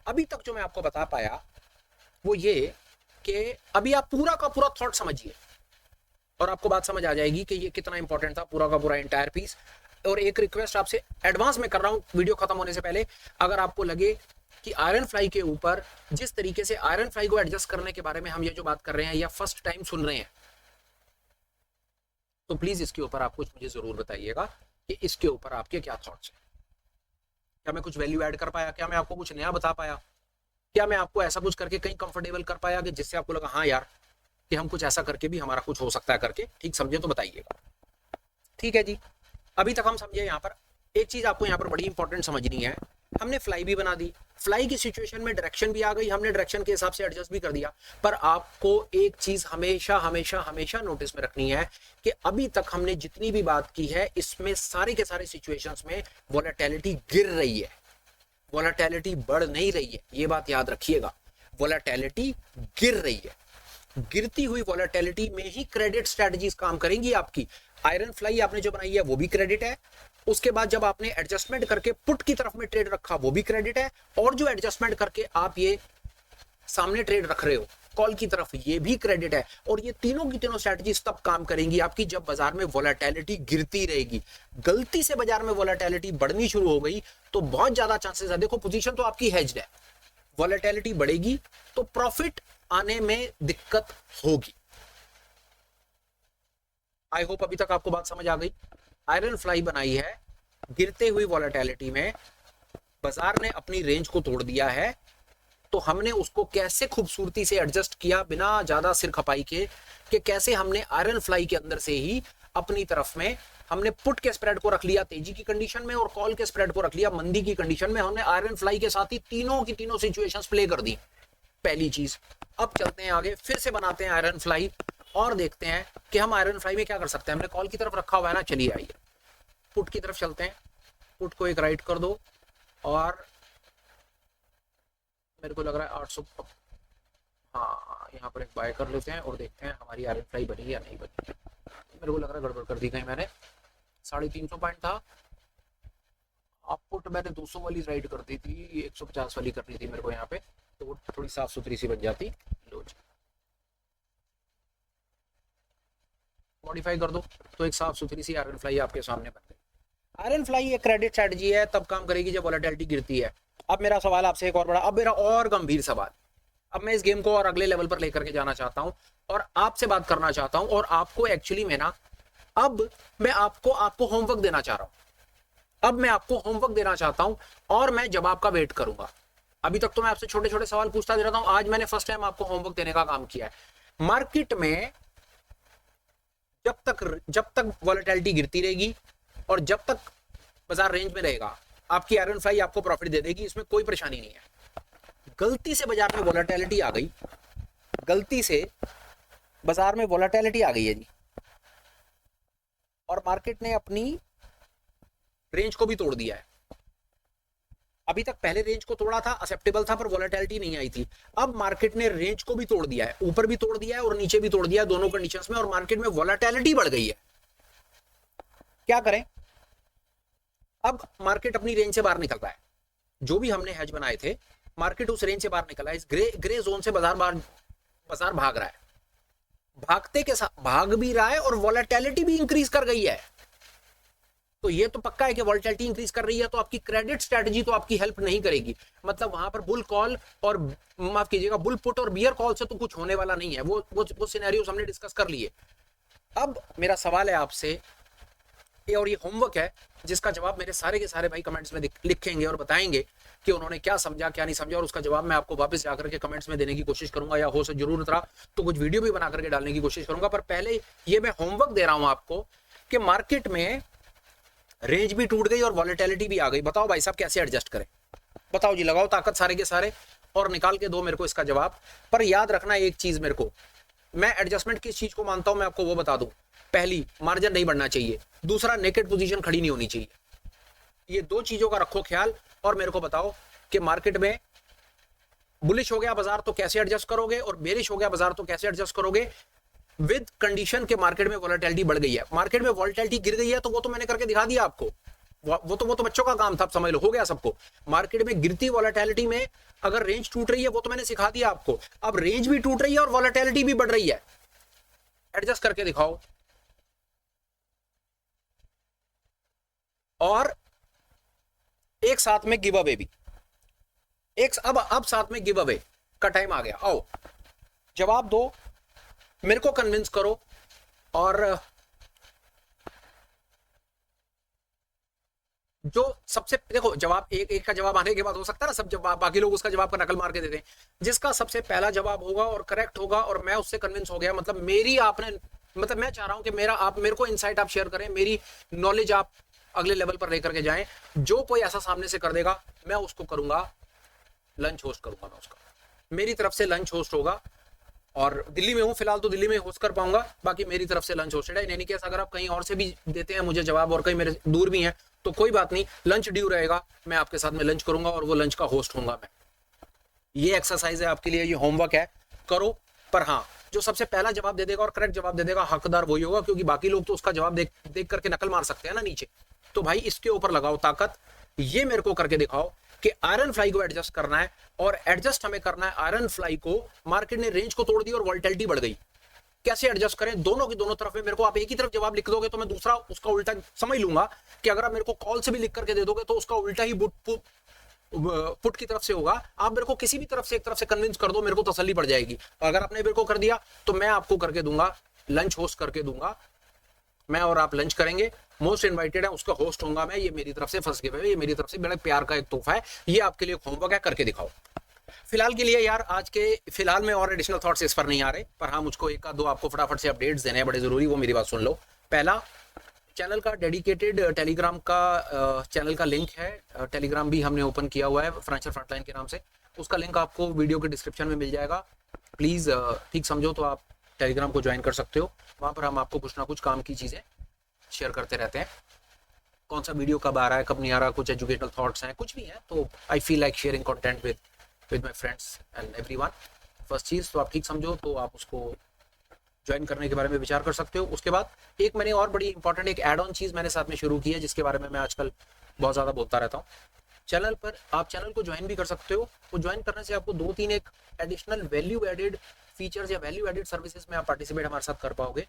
S1: अभी तक जो मैं आपको बता पाया वो ये कि अभी आप पूरा का पूरा थॉट समझिए और आपको बात समझ आ जाएगी कि ये कितना इंपॉर्टेंट था पूरा का पूरा एंटायर पीस। और एक रिक्वेस्ट आपसे एडवांस में कर रहा हूं वीडियो खत्म होने से पहले, अगर आपको लगे कि आयरन फ्लाई के ऊपर जिस तरीके से आयरन फ्लाई को एडजस्ट करने के बारे में हम ये जो बात कर रहे हैं या फर्स्ट टाइम सुन रहे हैं, तो प्लीज इसके ऊपर आप कुछ मुझे जरूर बताइएगा कि इसके ऊपर आपके क्या थॉट्स हैं। क्या मैं कुछ वैल्यू ऐड कर पाया? क्या मैं आपको कुछ नया बता पाया? क्या मैं आपको ऐसा कुछ करके कहीं कंफर्टेबल कर पाया कि जिससे आपको लगा हाँ यार कि हम कुछ ऐसा करके भी हमारा कुछ हो सकता है करके? ठीक समझे तो बताइएगा। ठीक है जी, अभी तक हम समझे। यहाँ पर एक चीज आपको यहाँ पर बड़ी इंपॉर्टेंट समझनी है, हमने फ्लाई भी बना दी, फ्लाई की सिचुएशन में डायरेक्शन भी आ गई, हमने डायरेक्शन के हिसाब से एडजस्ट भी कर दिया। पर आपको एक चीज हमेशा हमेशा हमेशा नोटिस में रखनी है कि अभी तक हमने जितनी भी बात की है इसमें सारे के सारे सिचुएशंस में वोलेटिलिटी गिर रही है, वोलेटिलिटी बढ़ नहीं रही है। ये बात याद रखिएगा, वोलेटिलिटी गिर रही है। गिरती हुई वोलेटिलिटी में ही क्रेडिट स्ट्रेटजीज काम करेंगी आपकी। आयरन फ्लाई आपने जो बनाई है वो भी क्रेडिट है, उसके बाद जब आपने एडजस्टमेंट करके पुट की तरफ में ट्रेड रखा वो भी क्रेडिट है, और जो एडजस्टमेंट करके आप ये सामने ट्रेड रख रहे हो कॉल की तरफ, ये भी क्रेडिट है। और ये तीनों की तीनों स्ट्रेटजीज तब काम करेंगी आपकी जब बाजार में वोलेटिलिटी गिरती रहेगी। गलती से बाजार में वोलेटिलिटी बढ़नी शुरू हो गई तो बहुत ज्यादा चांसेस है, देखो पोजीशन तो आपकी हेज्ड है, वोलेटिलिटी बढ़ेगी तो प्रॉफिट आने में दिक्कत होगी। आई होप अभी तक आपको बात समझ आ गई। आयरन फ्लाई बनाई है, गिरते हुई वोलेटिलिटी में बाजार ने अपनी रेंज को तोड़ दिया है, तो हमने उसको कैसे खूबसूरती से एडजस्ट किया बिना ज्यादा सिर खपाई के, कि कैसे हमने आयरन फ्लाई के अंदर से ही अपनी तरफ में हमने पुट के स्प्रेड को रख लिया तेजी की कंडीशन में और कॉल के स्प्रेड को रख लिया मंदी की कंडीशन में। हमने आयरन फ्लाई के साथ ही तीनों की तीनों सिचुएशंस प्ले कर दी, पहली चीज। अब चलते हैं आगे, फिर से बनाते हैं आयरन फ्लाई और देखते हैं कि हम आयरन फ्लाई में क्या कर सकते हैं। हमने कॉल की तरफ रखा हुआ है ना, चलिए आइए पुट की तरफ चलते हैं। पुट को एक राइट कर दो और मेरे को लग रहा है 800, हाँ यहाँ पर एक बाय कर लेते हैं और देखते हैं हमारी आयरन फ्लाई बनी या नहीं बनी। मेरे को लग रहा है गड़बड़ कर दी कहीं मैंने, 350 पॉइंट था, अब पुट मैंने 200 वाली राइट कर दी थी, 150 वाली करनी थी मेरे को यहाँ पे, तो वो थोड़ी साफ सुथरी सी बन जाती। लो जी मॉडिफाई कर दो तो एक साफ सुथरी सी आयरन फ्लाई आपके सामने बन गई। आयरन फ्लाई एक क्रेडिट स्ट्रेटजी है, तब काम करेगी जब वोलेटिलिटी गिरती है। अब मेरा सवाल आपसे एक और बड़ा, अब मेरा और गंभीर सवाल, अब मैं इस गेम को और अगले लेवल पर लेकर के जाना चाहता हूं और आपसे बात करना चाहता हूं, और आपको एक्चुअली में ना अब मैं आपको होमवर्क देना चाह रहा हूं। अब मैं आपको होमवर्क देना चाहता हूं और मैं जवाब का वेट करूंगा। अभी तक तो मैं आपसे छोटे छोटे सवाल पूछता रहता हूं, आज मैंने फर्स्ट टाइम आपको होमवर्क देने का काम किया है। मार्केट में जब तक वोलेटिलिटी गिरती रहेगी और जब तक बाजार रेंज में रहेगा, आपकी आयरन फ्लाई आपको प्रॉफिट दे देगी, इसमें कोई परेशानी नहीं है। गलती से बाजार में वोलेटिलिटी आ गई, गलती से बाजार में वोलेटिलिटी आ गई है जी, और मार्केट ने अपनी रेंज को भी तोड़ दिया है। अभी तक पहले रेंज को तोड़ा था, एक्सेप्टेबल था, पर वोलेटिलिटी नहीं आई थी। अब मार्केट ने रेंज को भी तोड़ दिया है, ऊपर भी तोड़ दिया है और नीचे भी तोड़ दिया है, दोनों कंडीशंस में, और मार्केट में वोलेटिलिटी बढ़ गई है। क्या करें? अब मार्केट अपनी रेंज से बाहर निकल रहा है, जो भी हमने हेज बनाए थे मार्केट उस रेंज से बाहर निकला है, इस ग्रे जोन से बाजार भाग रहा है, भागते के साथ भाग भी रहा है और वोलेटिलिटी भी इंक्रीज कर गई है। तो ये तो पक्का है कि वोलेटिलिटी इंक्रीज कर रही है तो आपकी क्रेडिट स्ट्रेटजी तो आपकी हेल्प नहीं करेगी। मतलब वहां पर बुल कॉल और माफ कीजिएगा बुल पुट और बियर कॉल से तो कुछ होने वाला नहीं है, वो सिनेरियोस हमने डिस्कस कर लिए। अब मेरा सवाल है आपसे, और ये होमवर्क है जिसका जवाब मेरे सारे के सारे भाई कमेंट्स में लिखेंगे और बताएंगे कि उन्होंने क्या समझा क्या नहीं समझा, और उसका जवाब मैं आपको वापस जाकर के कमेंट्स में देने की कोशिश करूंगा, या हो सके जरूरत रहा तो कुछ वीडियो भी बना करके डालने की कोशिश करूंगा। पर पहले ये मैं होमवर्क दे रहा हूं आपको कि मार्केट में रेंज भी टूट गई और वॉलेटिलिटी भी आ गई। बताओ भाई साहब कैसे एडजस्ट करें? बताओ जी, लगाओ ताकत सारे के सारे और निकाल के दो मेरे को इसका जवाब। पर याद रखना एक चीज, मेरे को, मैं एडजस्टमेंट किस चीज को मानता हूं मैं आपको वो बता दूं। पहली, मार्जिन नहीं बढ़ना चाहिए। दूसरा, नेकेड पोजीशन खड़ी नहीं होनी चाहिए। ये दो चीजों का रखो ख्याल। और मेरे को बताओ कि मार्केट में बुलिश हो गया बाजार तो कैसे एडजस्ट करोगे, और बेरिश हो गया बाजार तो कैसे एडजस्ट करोगे, विद कंडीशन के मार्केट में वोलेटिलिटी बढ़ गई है। मार्केट में वोलेटिलिटी गिर गई है तो वो तो मैंने करके दिखा दिया आपको, वो तो बच्चों का काम था, समझ लो, हो गया सबको। मार्केट में गिरती वोलेटिलिटी में अगर रेंज टूट रही है वो तो मैंने सिखा दिया आपको। अब रेंज भी टूट रही है और वोलेटिलिटी भी बढ़ रही है, एडजस्ट करके दिखाओ। और एक साथ में गिव अवे भी, एक अब साथ में गिव अवे का टाइम आ गया। आओ जवाब दो, मेरे को कन्विंस करो। और जो सबसे, देखो, जवाब एक का जवाब आने के बाद हो सकता है ना सब जवाब बाकी लोग उसका जवाब का नकल मार के देते हैं। जिसका सबसे पहला जवाब होगा और करेक्ट होगा और मैं उससे कन्विंस हो गया, मतलब मेरी आपने, मतलब मैं चाह रहा हूं कि मेरे को इनसाइट आप शेयर करें, मेरी नॉलेज आप अगले लेवल पर लेकर के जाएं। जो कोई ऐसा सामने से कर देगा मैं उसको करूंगा, लंच होस्ट करूंगा मैं उसका, मेरी तरफ से लंच होस्ट होगा। और दिल्ली में हूं फिलहाल तो दिल्ली में होस्ट कर पाऊंगा, बाकी मेरी तरफ से लंच होस्टेड है। इन एनी केस अगर आप कहीं और से भी देते हैं मुझे जवाब और कहीं मेरे दूर भी हैं तो कोई बात नहीं, लंच ड्यू रहेगा, मैं आपके साथ में लंच करूंगा और वो लंच का होस्ट होऊंगा मैं। ये एक्सरसाइज है आपके लिए, ये होमवर्क है, करो। पर हाँ, जो सबसे पहला जवाब दे देगा और करेक्ट जवाब दे देगा हकदार वही होगा, क्योंकि बाकी लोग तो उसका जवाब देख करके नकल मार सकते हैं ना नीचे। तो भाई इसके ऊपर लगाओ ताकत, ये मेरे को करके दिखाओ कि आयरन फ्लाई को एडजस्ट करना है, और एडजस्ट हमें करना है आयरन फ्लाई को। मार्केट ने रेंज को तोड़ दी और वोलेटिलिटी बढ़ गई, कैसे एडजस्ट करें दोनों की दोनों तरफ में। मेरे को आप एक ही तरफ जवाब लिख दोगे तो मैं दूसरा उसका उल्टा समझ लूंगा, कि अगर आप मेरे को कॉल से भी लिख करके दे दोगे तो उसका उल्टा ही पुट की तरफ से होगा। आप मेरे को किसी भी तरफ से एक तरफ से कन्विंस कर दो, मेरे को तसल्ली पड़ जाएगी। अगर आपने मेरे को कर दिया तो मैं आपको करके दूंगा, लंच होस्ट करके दूंगा मैं, और आप लंच करेंगे। मोस्ट इनवाइटेड है, उसका होस्ट होऊंगा मैं। ये मेरी तरफ से फर्स्ट गिव है, ये मेरी तरफ से बड़े प्यार का एक तोहफा है, ये आपके लिए होमवर्क है, करके दिखाओ। फिलहाल के लिए यार, आज के फिलहाल में और एडिशनल थॉट्स इस पर नहीं आ रहे, पर हाँ मुझको एक का दो आपको फटाफट से अपडेट्स देने हैं, बड़े जरूरी, वो मेरी बात सुन लो। पहला, चैनल का डेडिकेटेड टेलीग्राम का चैनल का लिंक है, टेलीग्राम भी हमने ओपन किया हुआ है फाइनेंशियल फ्रंटलाइन के नाम से, उसका लिंक आपको वीडियो के डिस्क्रिप्शन में मिल जाएगा। प्लीज़ ठीक समझो तो आप टेलीग्राम को ज्वाइन कर सकते हो, वहाँ पर हम आपको कुछ ना कुछ काम की चीज़ें शेयर करते रहते हैं। कौन सा वीडियो कब आ रहा है कब नहीं आ रहा, कुछ एजुकेशनल थॉट्स हैं, कुछ भी है, तो I feel like sharing content with my friends and everyone. First चीज़ तो आप ठीक समझो तो आप उसको ज्वाइन करने के बारे में विचार कर सकते हो। उसके बाद एक मैंने और बड़ी इंपॉर्टेंट एक एड ऑन चीज़ मैंने साथ में शुरू की है, जिसके बारे में मैं आजकल बहुत ज़्यादा बोलता रहता हूँ। चैनल पर आप चैनल को ज्वाइन भी कर सकते हो, वो ज्वाइन करने से आपको 2-3 एक एडिशनल वैल्यू एडेड फीचर्स या वैल्यू एडेड सर्विसेज में आप पार्टिसिपेट हमारे साथ कर पाओगे।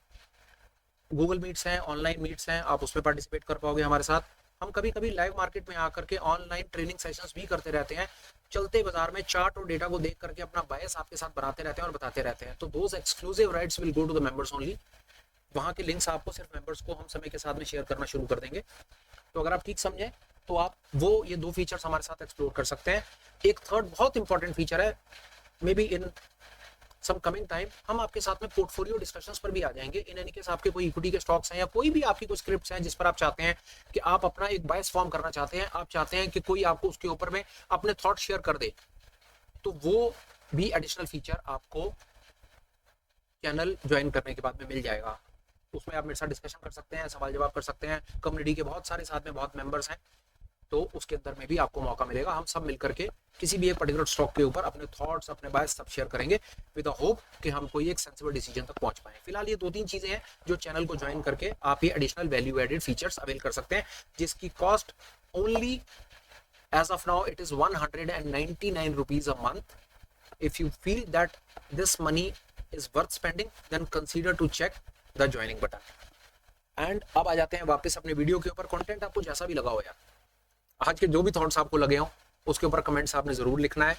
S1: गूगल मीट्स हैं, ऑनलाइन मीट्स हैं, आप उसमें पार्टिसिपेट कर पाओगे हमारे साथ। हम कभी कभी लाइव मार्केट में आकर के ऑनलाइन ट्रेनिंग सेशंस भी करते रहते हैं, चलते बाजार में चार्ट और डेटा को देख करके अपना बायस आपके साथ बनाते रहते हैं और बताते रहते हैं। तो those exclusive rights will go to the members only. वहाँ के लिंक्स आपको सिर्फ मेंबर्स को हम समय के साथ में शेयर करना शुरू कर देंगे। तो अगर आप ठीक समझें तो आप ये 2 फीचर्स हमारे साथ एक्सप्लोर कर सकते हैं। एक थर्ड बहुत इंपॉर्टेंट फीचर है, maybe in some coming time हम आपके साथ में पोर्टफोलियो डिस्कशंस पर भी आ जाएंगे। इन एनी केस आपके कोई इक्विटी के स्टॉक्स हैं या कोई भी आपकी कोई स्क्रिप्ट्स हैं जिस पर आप चाहते हैं कि आप अपना एक बायस फॉर्म करना चाहते हैं, आप चाहते हैं कि कोई आपको उसके ऊपर में अपने थॉट शेयर कर दे, तो वो भी एडिशनल फीचर आपको चैनल ज्वाइन करने के बाद में मिल जाएगा। उसमें आप मेरे साथ डिस्कशन कर सकते हैं, सवाल जवाब कर सकते हैं। कम्युनिटी के बहुत सारे साथ में बहुत मेंबर्स हैं, तो उसके अंदर में भी आपको मौका मिलेगा। हम सब मिलकर के किसी भी एक पर्टिकुलर स्टॉक के ऊपर अपने थॉट्स, अपने बायस सब शेयर करेंगे विद द होप कि हम कोई एक सेंसिबल डिसीजन तक पहुंच पाए। फिलहाल ये 2-3 चीजें हैं जो चैनल को ज्वाइन करके आप ये additional value added features avail कर सकते हैं, जिसकी cost only as of now it is 199 rupees a month. If you feel that this money is worth spending then consider to check the joining button. And अब आ जाते हैं वापस अपने वीडियो के ऊपर। कंटेंट आपको जैसा भी लगा हो यार, आज के जो भी थॉट्स आपको लगे हों उसके ऊपर कमेंट्स आपने जरूर लिखना है।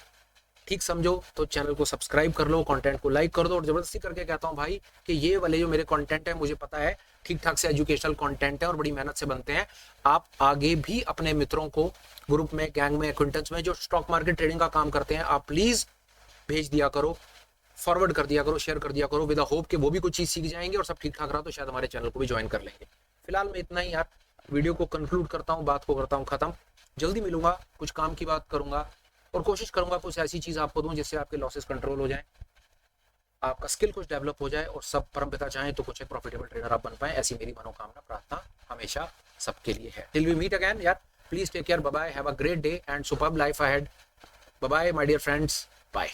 S1: ठीक समझो तो चैनल को सब्सक्राइब कर लो, कंटेंट को लाइक कर दो। और जबरदस्ती करके कहता हूं भाई कि ये वाले जो मेरे कंटेंट है मुझे पता है ठीक ठाक से एजुकेशनल कंटेंट है और बड़ी मेहनत से बनते हैं। आप आगे भी अपने मित्रों को ग्रुप में, गैंग में, एक्विंटेंस में जो स्टॉक मार्केट ट्रेडिंग का काम करते हैं आप प्लीज भेज दिया करो, फॉरवर्ड कर दिया करो, शेयर कर दिया करो विद द होप कि वो भी कुछ चीज सीख जाएंगे और सब ठीक ठाक रहा तो शायद हमारे चैनल को भी ज्वाइन कर लेंगे। फिलहाल मैं इतना ही यार वीडियो को कंक्लूड करता हूँ, बात को करता हूँ खत्म। जल्दी मिलूंगा, कुछ काम की बात करूंगा, और कोशिश करूंगा कुछ ऐसी चीज आपको दूं जिससे आपके लॉसेस कंट्रोल हो जाए, आपका स्किल कुछ डेवलप हो जाए और सब परमपिता चाहें तो कुछ एक प्रॉफिटेबल ट्रेडर आप बन पाए। ऐसी मेरी मनोकामना प्रार्थना हमेशा सबके लिए है। टिल वी मीट अगेन यार, please take care, bye bye, have a great day and superb life ahead. Bye bye my dear friends, bye.